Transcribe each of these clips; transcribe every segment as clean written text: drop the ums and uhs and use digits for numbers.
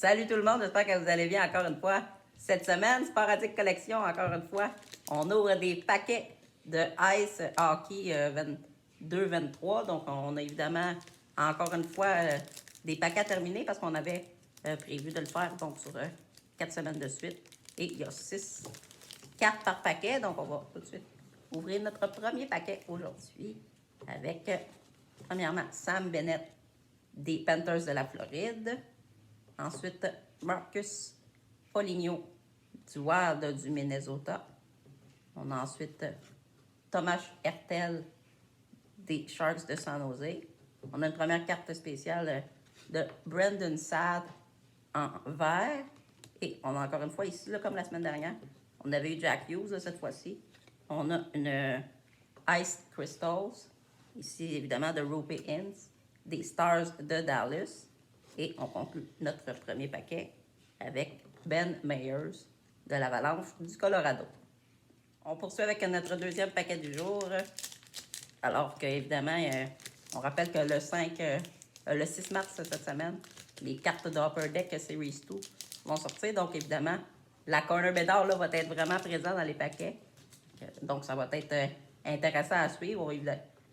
Salut tout le monde, j'espère que vous allez bien encore une fois. Cette semaine, Sporadic Collection, encore une fois, on ouvre des paquets de Ice Hockey 22-23. Donc, on a évidemment, encore une fois, des paquets terminés parce qu'on avait prévu de le faire donc sur 4 semaines de suite. Et il y a 6 cartes par paquet. Donc, on va tout de suite ouvrir notre premier paquet aujourd'hui avec, premièrement, Sam Bennett des Panthers de la Floride. Ensuite, Marcus Foligno du Wild du Minnesota. On a ensuite Thomas Hertel des Sharks de San Jose. On a une première carte spéciale de Brandon Saad en vert. Et on a encore une fois ici, là, comme la semaine dernière, on avait eu Jack Hughes là, cette fois-ci. On a une Ice Crystals. Ici, évidemment, de Rupe Inns, des Stars de Dallas. Et on conclut notre premier paquet avec Ben Meyers de l'Avalanche du Colorado. On poursuit avec notre deuxième paquet du jour. Alors qu'évidemment, on rappelle que le 6 mars cette semaine, les cartes de Upper Deck Series 2 vont sortir. Donc évidemment, la Corner Bedard là, va être vraiment présente dans les paquets. Donc ça va être intéressant à suivre. On va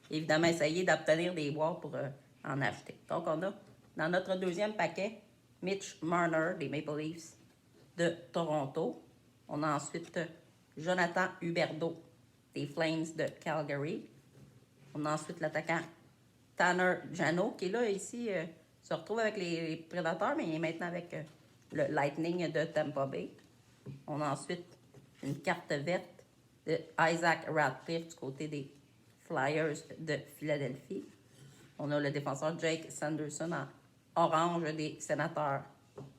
évidemment essayer d'obtenir des boîtes pour en acheter. Donc on a dans notre deuxième paquet, Mitch Marner des Maple Leafs de Toronto. On a ensuite Jonathan Huberdeau des Flames de Calgary. On a ensuite l'attaquant Tanner Jeannot qui est là ici, se retrouve avec les Prédateurs, mais il est maintenant avec le Lightning de Tampa Bay. On a ensuite une carte verte de Isaac Radcliffe du côté des Flyers de Philadelphie. On a le défenseur Jake Sanderson en orange des Sénateurs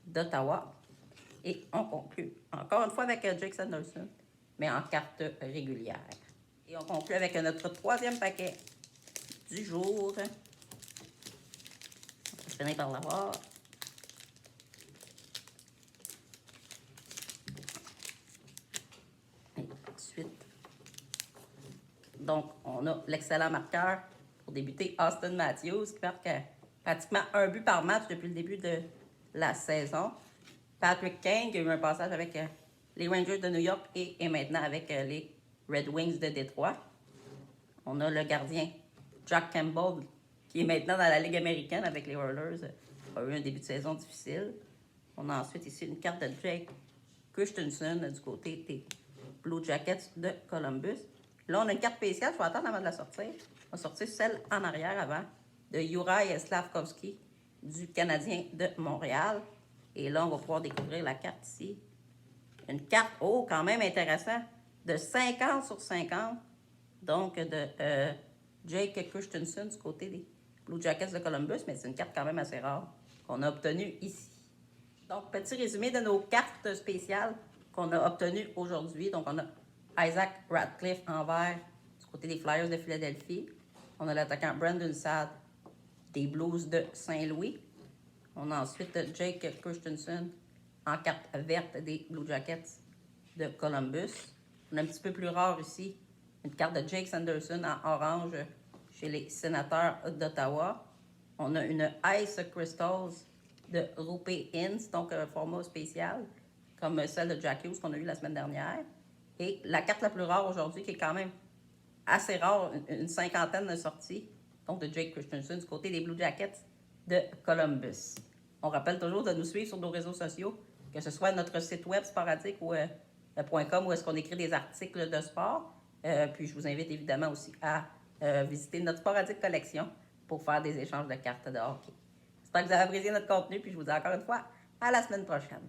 d'Ottawa. Et on conclut encore une fois avec Jake Sanderson, mais en carte régulière. Et on conclut avec notre troisième paquet du jour. On va finir par l'avoir. Et ensuite, donc, on a l'excellent marqueur pour débuter, Auston Matthews, qui marque pratiquement un but par match depuis le début de la saison. Patrick Kane, qui a eu un passage avec les Rangers de New York et maintenant avec les Red Wings de Détroit. On a le gardien Jack Campbell, qui est maintenant dans la Ligue américaine avec les Oilers. A eu un début de saison difficile. On a ensuite ici une carte de Jake Christensen du côté des Blue Jackets de Columbus. Là, on a une carte spéciale, il faut attendre avant de la sortir. On va sortir celle en arrière avant de Juraj Slafkovský du Canadien de Montréal. Et là, on va pouvoir découvrir la carte ici. Une carte, oh, quand même intéressant, de 50 sur 50. Donc, de Jake Christensen du côté des Blue Jackets de Columbus. Mais c'est une carte quand même assez rare qu'on a obtenue ici. Donc, petit résumé de nos cartes spéciales qu'on a obtenues aujourd'hui. Donc, on a Isaac Radcliffe en vert du côté des Flyers de Philadelphie. On a l'attaquant Brandon Saad des Blues de Saint-Louis. On a ensuite Jake Christensen en carte verte des Blue Jackets de Columbus. On a un petit peu plus rare ici, une carte de Jake Sanderson en orange chez les Sénateurs d'Ottawa. On a une Ice Crystals de Rupe Inns, donc un format spécial, comme celle de Jack Hughes qu'on a eu la semaine dernière. Et la carte la plus rare aujourd'hui, qui est quand même assez rare, une cinquantaine de sorties, donc de Jake Christensen du côté des Blue Jackets de Columbus. On rappelle toujours de nous suivre sur nos réseaux sociaux, que ce soit notre site web sporadique ou .com où est-ce qu'on écrit des articles de sport. Puis je vous invite évidemment aussi à visiter notre sporadique collection pour faire des échanges de cartes de hockey. J'espère que vous avez apprécié notre contenu, puis je vous dis encore une fois à la semaine prochaine.